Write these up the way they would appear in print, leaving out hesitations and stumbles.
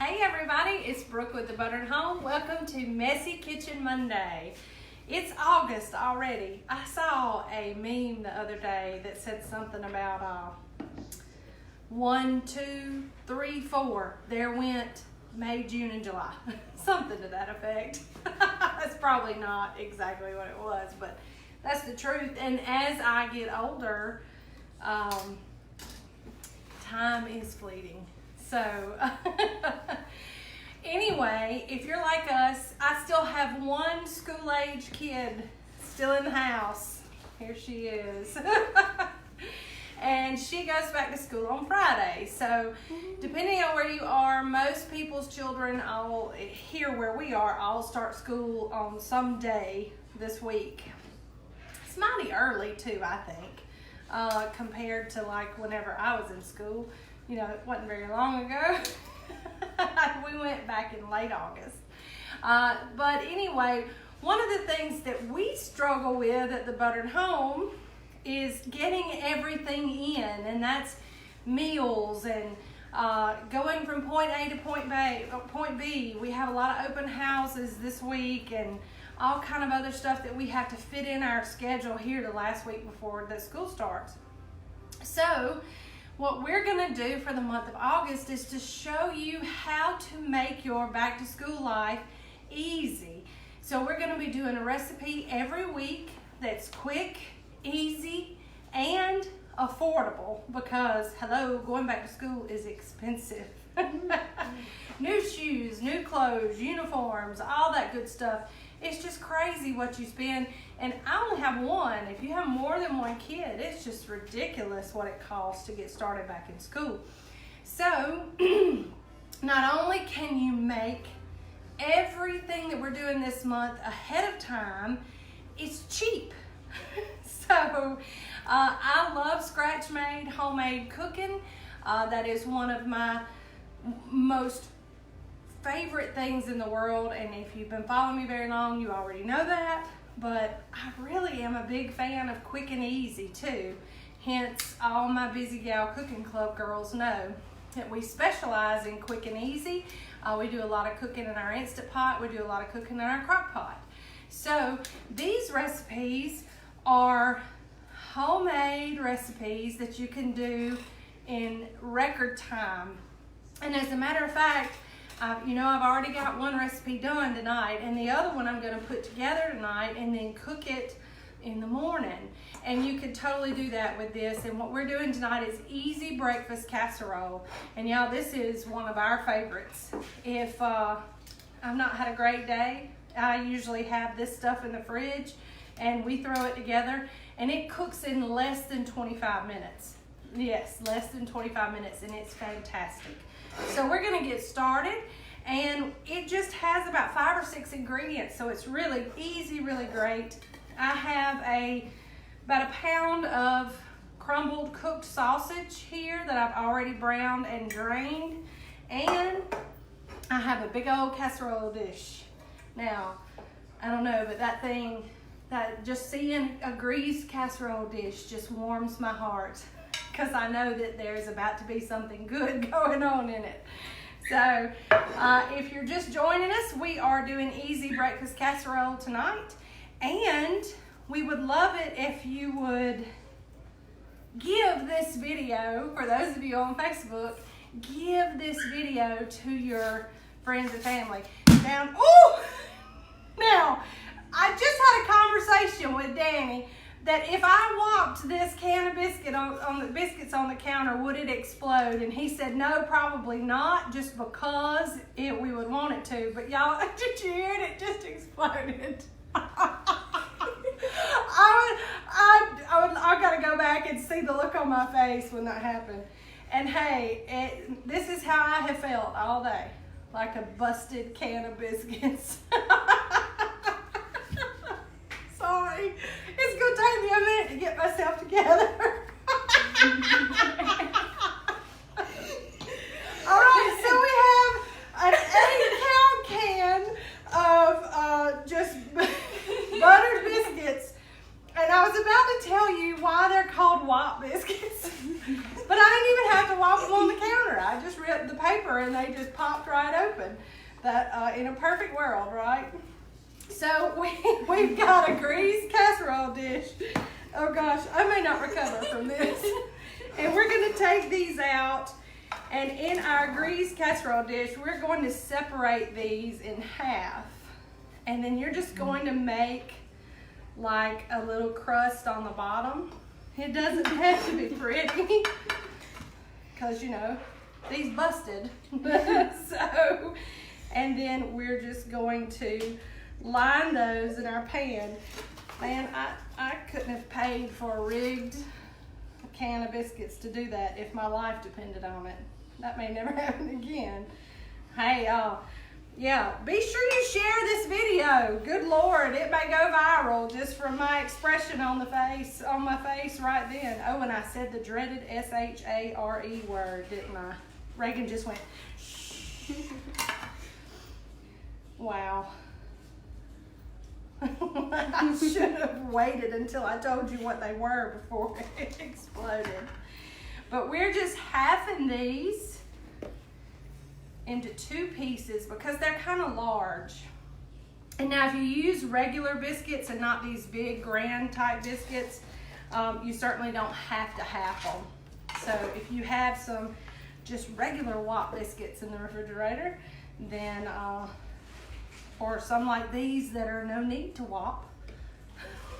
Hey everybody, it's Brooke with the Buttered Home. Welcome to Messy Kitchen Monday. It's August already. I saw a meme the other day that said something about 1, 2, 3, 4. There went May, June, and July. Something to that effect. That's probably not exactly what it was, but that's the truth. And as I get older, time is fleeting. So anyway, if you're like us, I still have one school-age kid still in the house. Here she is. And she goes back to school on Friday. So depending on where you are, most people's children, here where we are, all start school on some day this week. It's mighty early too, I think, compared to like whenever I was in school. You know, it wasn't very long ago. We went back in late August. But anyway, one of the things that we struggle with at the Buttered Home is getting everything in, and that's meals and going from point A to point B. We have a lot of open houses this week and all kind of other stuff that we have to fit in our schedule here the last week before the school starts. So what we're going to do for the month of August is to show you how to make your back to school life easy. So we're going to be doing a recipe every week that's quick, easy, and affordable because, hello, going back to school is expensive. New shoes, new clothes, uniforms, all that good stuff. It's just crazy what you spend. And I only have one. If you have more than one kid, it's just ridiculous what it costs to get started back in school. So not only can you make everything that we're doing this month ahead of time, it's cheap. So I love scratch-made, homemade cooking. That is one of my most favorite things in the world, and if you've been following me very long, you already know that, but I really am a big fan of quick and easy too. Hence, all my Busy Gal Cooking Club girls know that we specialize in quick and easy. We do a lot of cooking in our Instant Pot. We do a lot of cooking in our Crock Pot. So these recipes are homemade recipes that you can do in record time. And as a matter of fact, I've already got one recipe done tonight, and the other one I'm going to put together tonight and then cook it in the morning. And you could totally do that with this. And what we're doing tonight is easy breakfast casserole. And y'all, this is one of our favorites. If I've not had a great day, I usually have this stuff in the fridge, and we throw it together, and it cooks in less than 25 minutes. Yes, less than 25 minutes, and it's fantastic. So we're going to get started, and it just has about 5 or 6 ingredients, so it's really easy, really great. I have about a pound of crumbled cooked sausage here that I've already browned and drained, and I have a big old casserole dish. Now, I don't know, but that just seeing a greased casserole dish just warms my heart, because I know that there's about to be something good going on in it. So if you're just joining us, we are doing easy breakfast casserole tonight, and we would love it if you would give this video, for those of you on Facebook, give this video to your friends and family. Now, I just had a conversation with Danny that if I walked this can of biscuits on the counter, would it explode? And he said, no, probably not, just because we would want it to. But y'all, did you hear it? It just exploded. I got to go back and see the look on my face when that happened. And hey, this is how I have felt all day, like a busted can of biscuits. Sorry. It's going to take me a minute to get myself together. All right, so we have an 8-count can of just buttered biscuits. And I was about to tell you why they're called WOP biscuits. But I didn't even have to walk them on the counter. I just ripped the paper and and they just popped right open. That in a perfect world, right? So we've got a greased casserole dish. Oh gosh, I may not recover from this. And we're gonna take these out, and in our greased casserole dish, we're going to separate these in half. And then you're just going to make like a little crust on the bottom. It doesn't have to be pretty, because you know, these busted. So, and then we're just going to line those in our pan. Man, I couldn't have paid for a rigged can of biscuits to do that if my life depended on it. That may never happen again. Hey, yeah, be sure you share this video. Good Lord, it may go viral just from my expression on my face right then. Oh, and I said the dreaded S-H-A-R-E word, didn't I? Reagan just went, shh. Wow. I should have waited until I told you what they were before it exploded. But we're just halving these into 2 pieces because they're kind of large. And now if you use regular biscuits and not these big grand type biscuits, you certainly don't have to half them. So if you have some just regular Wop biscuits in the refrigerator, then or some like these that are no need to Wop,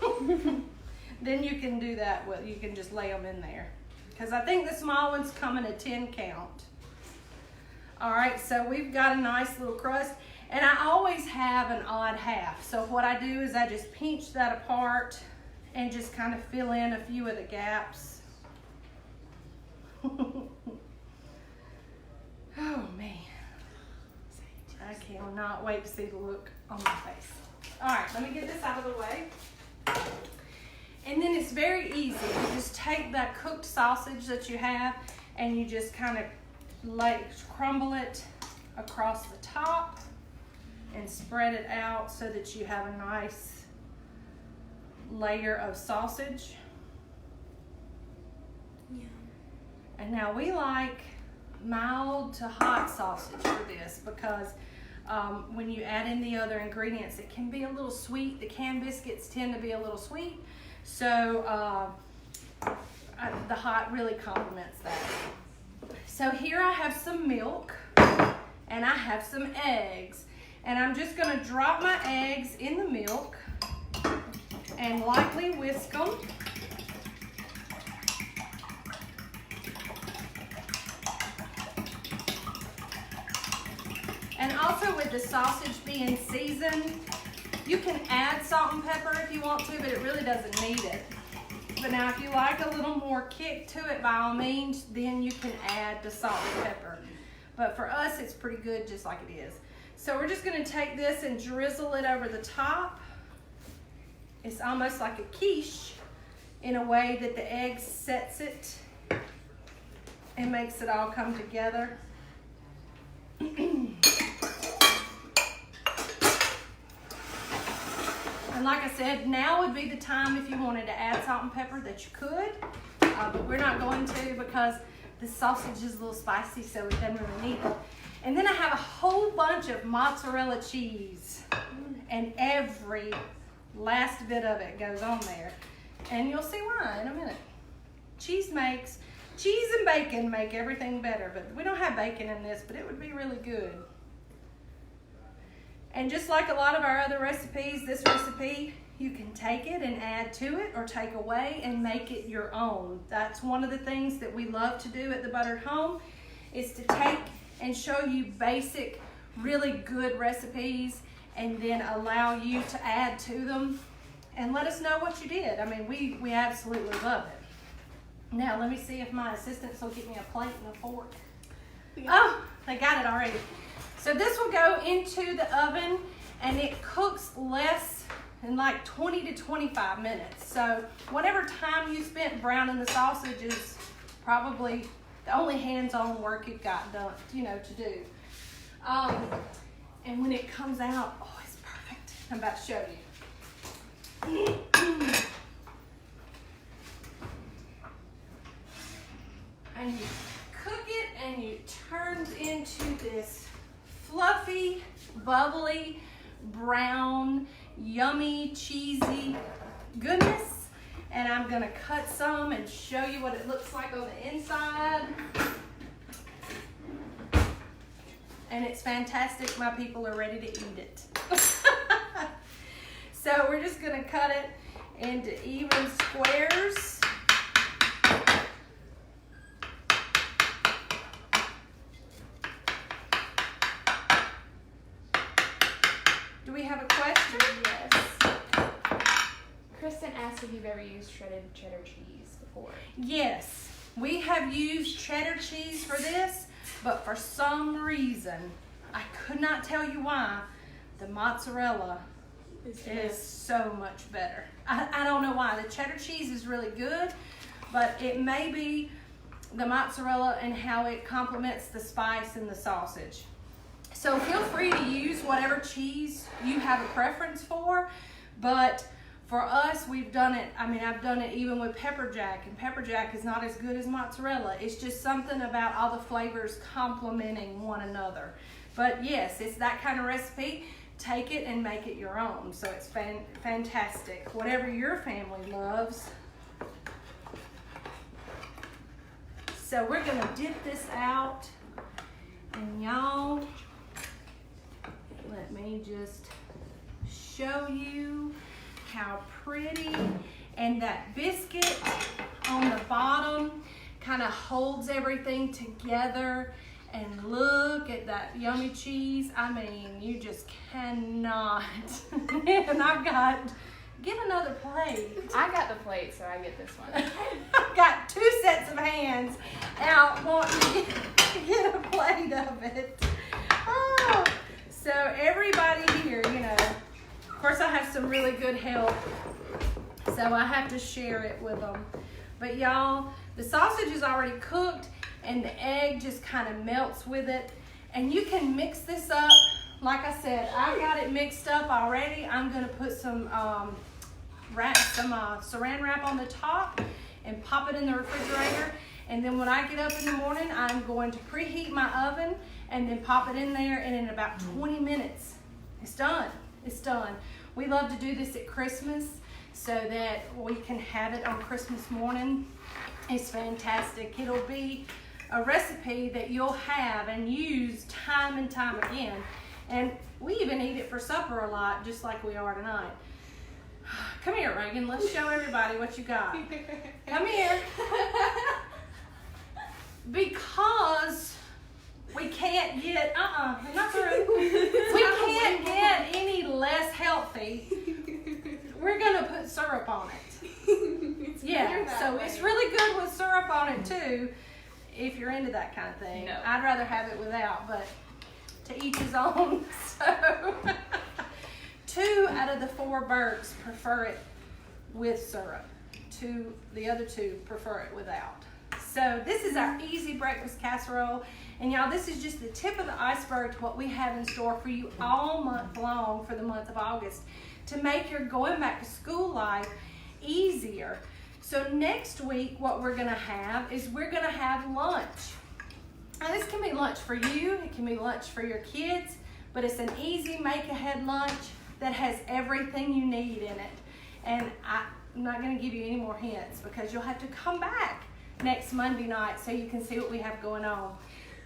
then you can do that. You can just lay them in there, because I think the small ones come in a 10 count. All right, so we've got a nice little crust, and I always have an odd half. So what I do is I just pinch that apart and just kind of fill in a few of the gaps. Oh man, I cannot wait to see the look on my face. All right, let me get this out of the way. And then it's very easy. You just take that cooked sausage that you have and you just kind of crumble it across the top and spread it out so that you have a nice layer of sausage. Yeah. And now we like mild to hot sausage for this, because when you add in the other ingredients, it can be a little sweet. The canned biscuits tend to be a little sweet, so the hot really complements that. So here I have some milk and I have some eggs, and I'm just going to drop my eggs in the milk and lightly whisk them. And also, with the sausage being seasoned, you can add salt and pepper if you want to, but it really doesn't need it. But now if you like a little more kick to it, by all means, then you can add the salt and pepper. But for us, it's pretty good just like it is. So we're just going to take this and drizzle it over the top. It's almost like a quiche in a way that the egg sets it and makes it all come together. And like I said, now would be the time if you wanted to add salt and pepper that you could, but we're not going to, because the sausage is a little spicy, so it doesn't really need it. And then I have a whole bunch of mozzarella cheese, and every last bit of it goes on there. And you'll see why in a minute. Cheese and bacon make everything better, but we don't have bacon in this, but it would be really good. And just like a lot of our other recipes, this recipe, you can take it and add to it or take away and make it your own. That's one of the things that we love to do at the Buttered Home, is to take and show you basic, really good recipes and then allow you to add to them and let us know what you did. I mean, we absolutely love it. Now, let me see if my assistants will get me a plate and a fork. Yeah. Oh, they got it already. So this will go into the oven, and it cooks less than like 20 to 25 minutes. So whatever time you spent browning the sausage is probably the only hands-on work you've got done, to do. And when it comes out, oh, it's perfect. I'm about to show you. And you cook it and it turns into this fluffy, bubbly, brown, yummy, cheesy goodness. And I'm gonna cut some and show you what it looks like on the inside. And it's fantastic. My people are ready to eat it. So we're just gonna cut it into even squares. Do we have a question? Yes. Kristen asked if you've ever used shredded cheddar cheese before. Yes, we have used cheddar cheese for this, but for some reason, I could not tell you why, the mozzarella is so much better. I don't know why. The cheddar cheese is really good, but it may be the mozzarella and how it complements the spice and the sausage. So feel free to use whatever cheese you have a preference for, but for us, we've done it, I've done it even with pepper jack, and pepper jack is not as good as mozzarella. It's just something about all the flavors complementing one another. But yes, it's that kind of recipe. Take it and make it your own. So it's fantastic. Whatever your family loves. So we're gonna dip this out, and y'all, let me just show you how pretty. And that biscuit on the bottom kind of holds everything together. And look at that yummy cheese. I mean, you just cannot. And I've got, get another plate. I got the plate, so I get this one. I've got 2 sets of hands out wanting to get a plate of it. Oh, so everybody here, you know, of course I have some really good help, so I have to share it with them. But y'all, the sausage is already cooked, and the egg just kind of melts with it. And you can mix this up. Like I said, I got it mixed up already. I'm gonna put some saran wrap on the top and pop it in the refrigerator. And then when I get up in the morning, I'm going to preheat my oven and then pop it in there, and in about 20 minutes, it's done. It's done. We love to do this at Christmas so that we can have it on Christmas morning. It's fantastic. It'll be a recipe that you'll have and use time and time again. And we even eat it for supper a lot, just like we are tonight. Come here, Reagan. Let's show everybody what you got. Come here. Because we can't get, not through. We can't get any less healthy. We're gonna put syrup on it. Yeah, so it's really good with syrup on it too, if you're into that kind of thing. No. I'd rather have it without, but to each his own. So 2 out of the 4 Bergs prefer it with syrup. The other 2 prefer it without. So this is our easy breakfast casserole. And y'all, this is just the tip of the iceberg to what we have in store for you all month long for the month of August to make your going back to school life easier. So next week, what we're gonna have is we're gonna have lunch. Now this can be lunch for you, it can be lunch for your kids, but it's an easy make-ahead lunch that has everything you need in it. And I'm not gonna give you any more hints because you'll have to come back next Monday night so you can see what we have going on.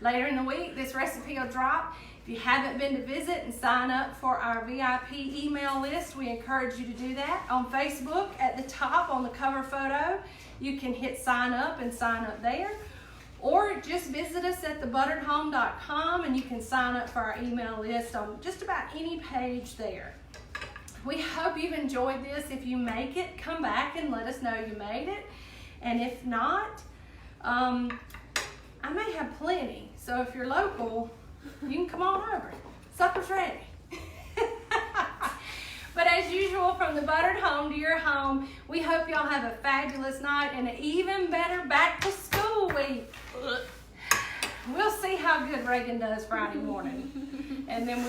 Later in the week, this recipe will drop. If you haven't been to visit and sign up for our VIP email list, we encourage you to do that. On Facebook, at the top on the cover photo, you can hit sign up and sign up there. Or just visit us at thebutteredhome.com and you can sign up for our email list on just about any page there. We hope you've enjoyed this. If you make it, come back and let us know you made it. And if not, I may have plenty. So if you're local, you can come on over. Supper's ready. But as usual, from the buttered home to your home, we hope y'all have a fabulous night and an even better back to school week. We'll see how good Reagan does Friday morning. And then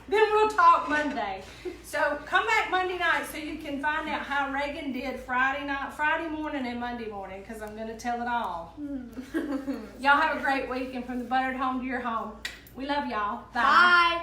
Then we'll talk Monday. So come back Monday night so you can find out how Reagan did Friday morning and Monday morning, because I'm going to tell it all. Y'all have a great weekend from the buttered home to your home. We love y'all. Bye. Bye.